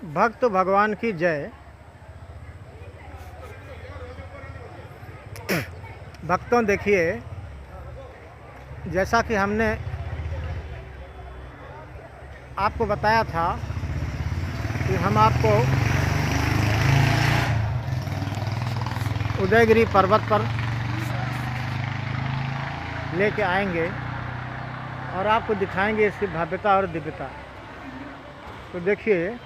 भक्त भगवान की जय। भक्तों, देखिए, जैसा कि हमने आपको बताया था कि हम आपको उदयगिरी पर्वत पर लेके आएंगे और आपको दिखाएंगे इसकी भव्यता और दिव्यता। तो देखिए,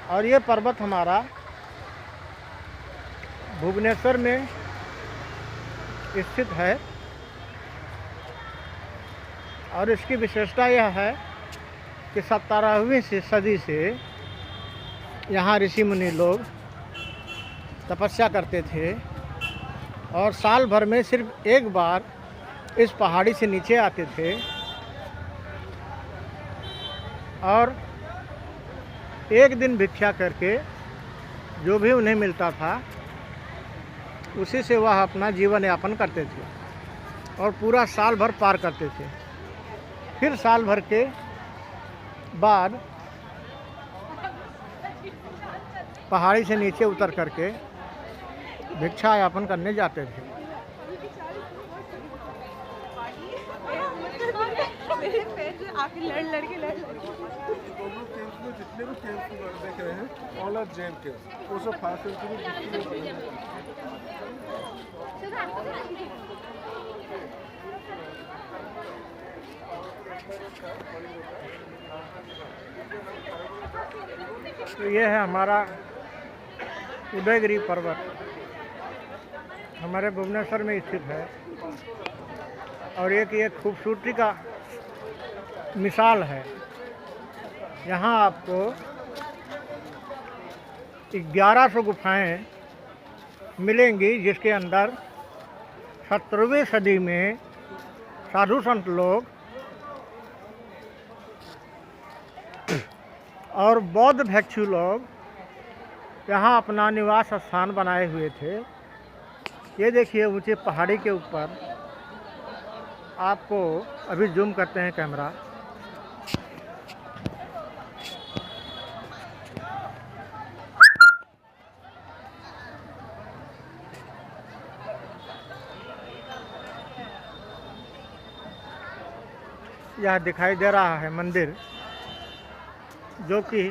और ये पर्वत हमारा भुवनेश्वर में स्थित है और इसकी विशेषता यह है कि 17वीं सदी से यहाँ ऋषि मुनि लोग तपस्या करते थे और साल भर में सिर्फ एक बार इस पहाड़ी से नीचे आते थे और एक दिन भिक्षा करके जो भी उन्हें मिलता था उसी से वह अपना जीवन यापन करते थे और पूरा साल भर पार करते थे। फिर साल भर के बाद पहाड़ी से नीचे उतर करके भिक्षा यापन करने जाते थे। जितने भी केव्स देख रहे हैं ऑल आर जैन केव्स। वो सब 5 सेंचुरी तो ये है हमारा उदयगिरी पर्वत, हमारे भुवनेश्वर में स्थित है और एक ये खूबसूरती का मिसाल है। यहाँ आपको 1100 गुफाएं मिलेंगी जिसके अंदर 17वीं सदी में साधु संत लोग और बौद्ध भिक्षु लोग यहाँ अपना निवास स्थान बनाए हुए थे। ये देखिए, ऊंचे पहाड़ी के ऊपर आपको अभी जूम करते हैं कैमरा। यह दिखाई दे रहा है मंदिर जो कि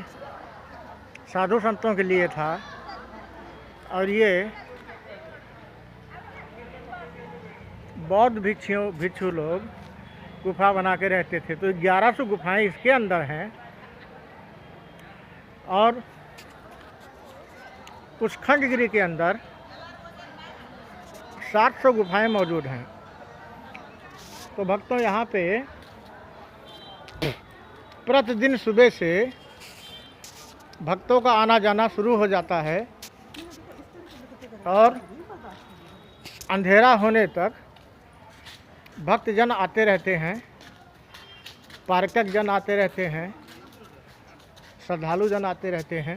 साधु संतों के लिए था और ये बौद्ध भिक्षु लोग गुफा बना के रहते थे। तो 1100 गुफाएं इसके अंदर हैं और उस खंडगिरी के अंदर 700 गुफाएं मौजूद हैं। तो भक्तों, यहाँ पे प्रतिदिन सुबह से भक्तों का आना जाना शुरू हो जाता है और अंधेरा होने तक भक्तजन आते रहते हैं, पर्यटक जन आते रहते हैं, श्रद्धालु जन आते रहते हैं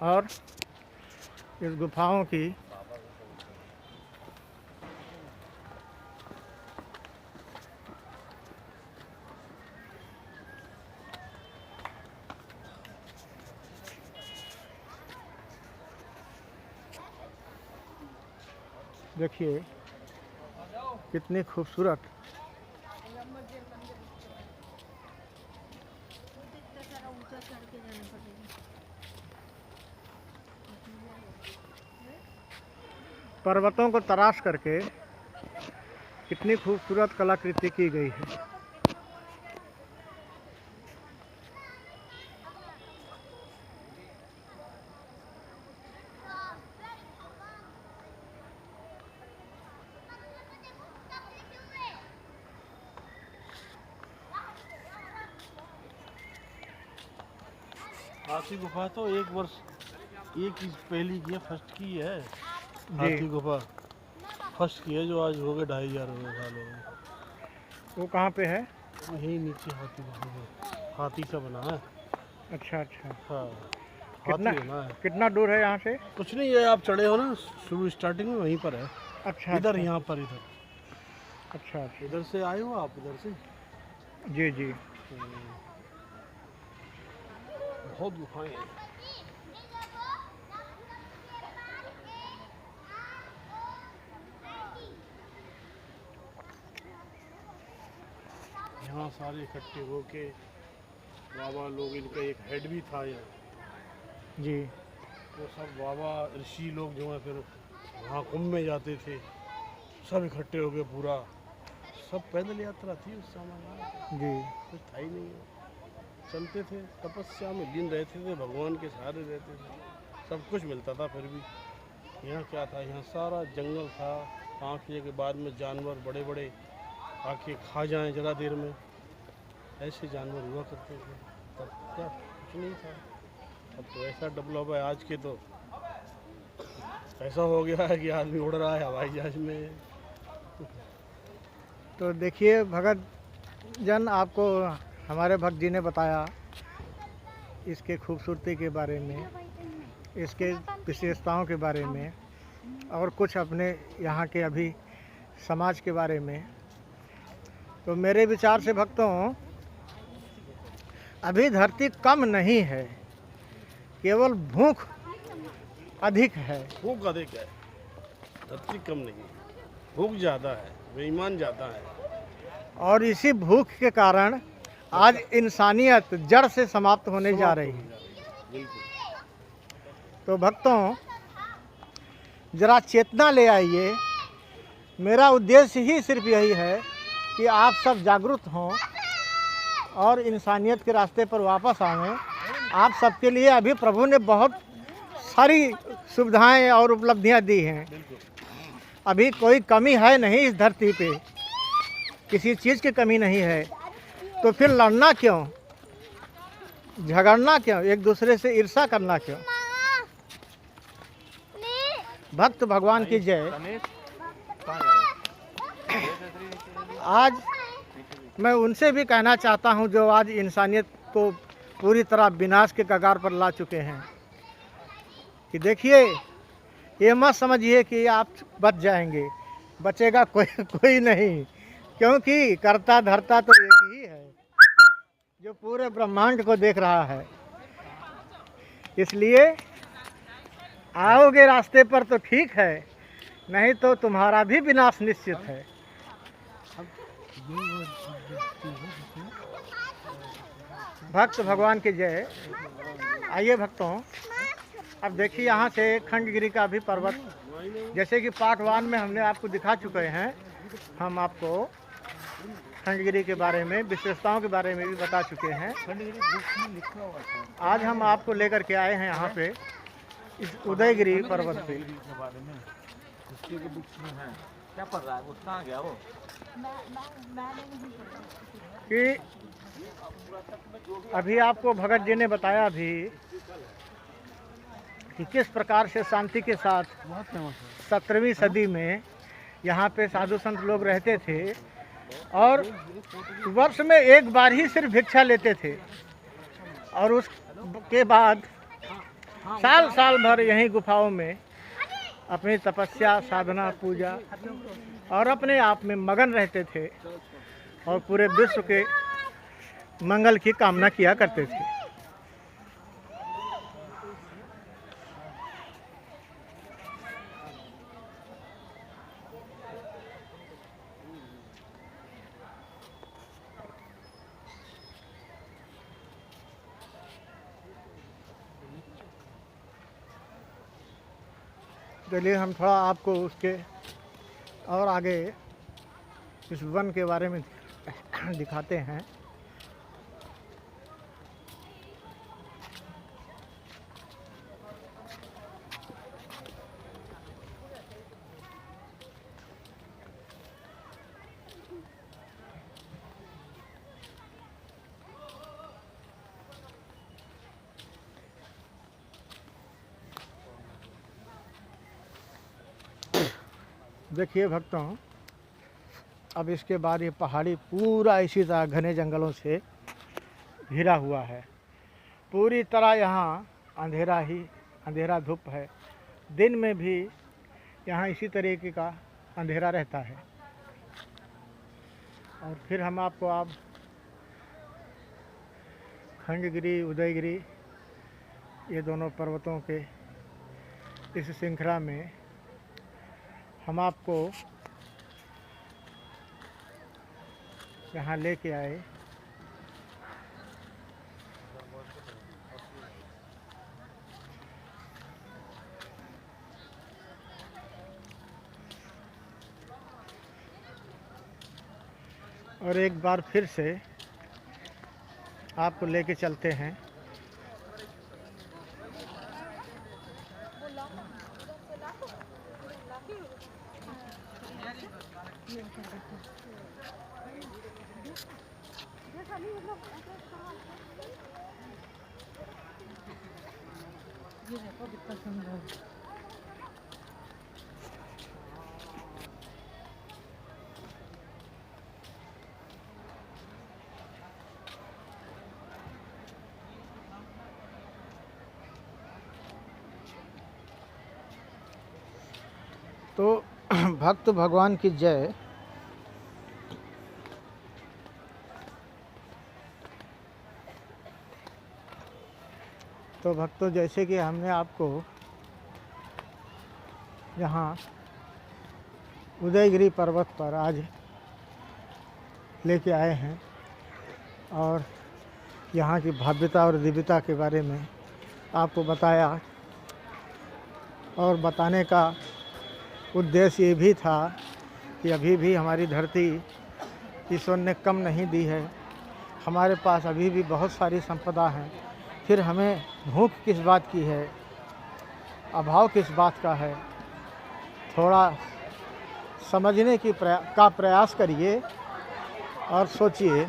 और इस गुफाओं की देखिए कितनी खूबसूरत। पर्वतों को तराश करके कितनी खूबसूरत कलाकृति की गई है। हाथी गुफा तो एक वर्ष एक ही पहली की है, फर्स्ट की है। हाथी गुफा फर्स्ट की है जो आज हो गए 2500 साल हो गए। वो कहाँ पे है? यही नीचे हाथी गुफा, हाथी सा बना है। अच्छा अच्छा। हाँ, कितना दूर है यहाँ से? कुछ नहीं है, आप चढ़े हो ना शुरू स्टार्टिंग में वहीं पर है। अच्छा, इधर अच्छा। यहाँ पर इधर। अच्छा अच्छा। इधर से आए हो आप? इधर से? जी जी। बहुत गुफाएं हैं। यहाँ सारे इकट्ठे होके बाबा लोग, इनका एक हेड भी था यहाँ। जी। वो सब बाबा ऋषि लोग जो है फिर वहाँ कुंभ में जाते थे, सब इकट्ठे हो गए पूरा। सब पैदल यात्रा थी उस समय, जी। कुछ था ही नहीं है। चलते थे, तपस्या में लीन रहते थे, भगवान के सहारे रहते थे, सब कुछ मिलता था। फिर भी यहाँ क्या था, यहाँ सारा जंगल था। 5 बजे के बाद में जानवर बड़े बड़े आके खा जाएं जरा देर में, ऐसे जानवर हुआ करते थे। तब क्या कुछ नहीं था। अब तो ऐसा डेवलप है आज के, तो ऐसा हो गया है कि आदमी उड़ रहा है हवाई जहाज में। तो देखिए भगत जन, आपको हमारे भक्त जी ने बताया इसके खूबसूरती के बारे में, इसके विशेषताओं के बारे में, और कुछ अपने यहाँ के अभी समाज के बारे में। तो मेरे विचार से भक्तों, अभी धरती कम नहीं है, केवल भूख अधिक है। भूख अधिक है, धरती कम नहीं है, भूख ज़्यादा है, बेईमान ज़्यादा है। और इसी भूख के कारण आज इंसानियत जड़ से समाप्त होने जा रही है। बिल्कुल। तो भक्तों, जरा चेतना ले आइए। मेरा उद्देश्य ही सिर्फ यही है कि आप सब जागरूक हों और इंसानियत के रास्ते पर वापस आवें। आप सबके लिए अभी प्रभु ने बहुत सारी सुविधाएं और उपलब्धियां दी हैं। अभी कोई कमी है नहीं इस धरती पे, किसी चीज़ की कमी नहीं है। तो फिर लड़ना क्यों, झगड़ना क्यों, एक दूसरे से ईर्ष्या करना क्यों? भक्त भगवान की जय। आज मैं उनसे भी कहना चाहता हूं जो आज इंसानियत को पूरी तरह विनाश के कगार पर ला चुके हैं, कि देखिए, ये मत समझिए कि आप बच जाएंगे, बचेगा कोई नहीं, क्योंकि करता धरता तो एक ही है जो पूरे ब्रह्मांड को देख रहा है। इसलिए आओगे रास्ते पर तो ठीक है, नहीं तो तुम्हारा भी विनाश निश्चित है। भक्त भगवान की जय। आइए भक्तों, अब देखिए यहाँ से खंडगिरी का भी पर्वत, जैसे कि पार्ट 1 में हमने आपको दिखा चुके हैं, हम आपको खंडगिरी के बारे में, विशेषताओं के बारे में भी बता चुके हैं। आज हम आपको लेकर के आए हैं यहाँ पे, इस उदयगिरी पर्वत पे। क्या पढ़ रहा है वो, कहाँ गया वो? कि अभी आपको भगत जी ने बताया भी कि किस प्रकार से शांति के साथ 17वीं सदी में यहाँ पे साधु संत लोग रहते थे और वर्ष में एक बार ही सिर्फ भिक्षा लेते थे, और उसके बाद साल साल भर यहीं गुफाओं में अपनी तपस्या, साधना, पूजा और अपने आप में मगन रहते थे और पूरे विश्व के मंगल की कामना किया करते थे। चलिए हम थोड़ा आपको उसके और आगे इस वन के बारे में दिखाते हैं। देखिए भक्तों, अब इसके बाद ये पहाड़ी पूरा इसी तरह घने जंगलों से घिरा हुआ है। पूरी तरह यहाँ अंधेरा ही अंधेरा धूप है। दिन में भी यहाँ इसी तरीके का अंधेरा रहता है। और फिर हम आपको अब खंडगिरी, उदयगिरी, ये दोनों पर्वतों के इस श्रृंखला में हम आपको यहाँ लेके आए। और एक बार फिर से आपको लेके चलते हैं ये देखो कितना सुंदर। तो भक्त भगवान की जय। तो भक्तों, जैसे कि हमने आपको यहाँ उदयगिरी पर्वत पर आज लेके आए हैं और यहाँ की भव्यता और दिव्यता के बारे में आपको बताया, और बताने का उद्देश्य ये भी था कि अभी भी हमारी धरती ईश्वर ने कम नहीं दी है। हमारे पास अभी भी बहुत सारी संपदा हैं, फिर हमें भूख किस बात की है, अभाव किस बात का है। थोड़ा समझने की का प्रयास करिए और सोचिए।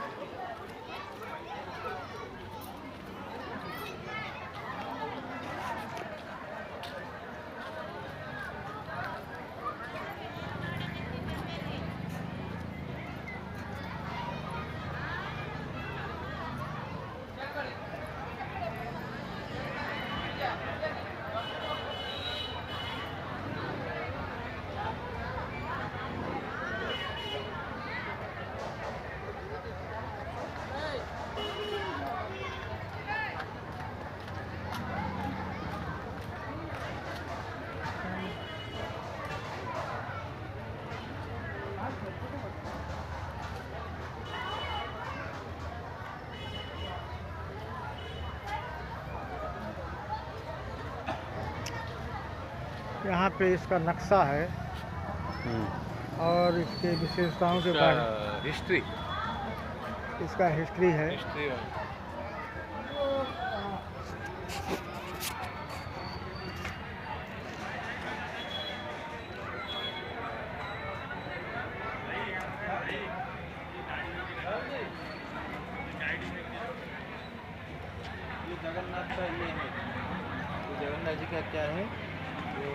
यहाँ पे इसका नक्शा है और इसके विशेषताओं के बारे हिस्ट्री इसका हिस्ट्री है। हिस्ट्री ये जगन्नाथ का ये है, ये जगन्नाथ जी का क्या है, जो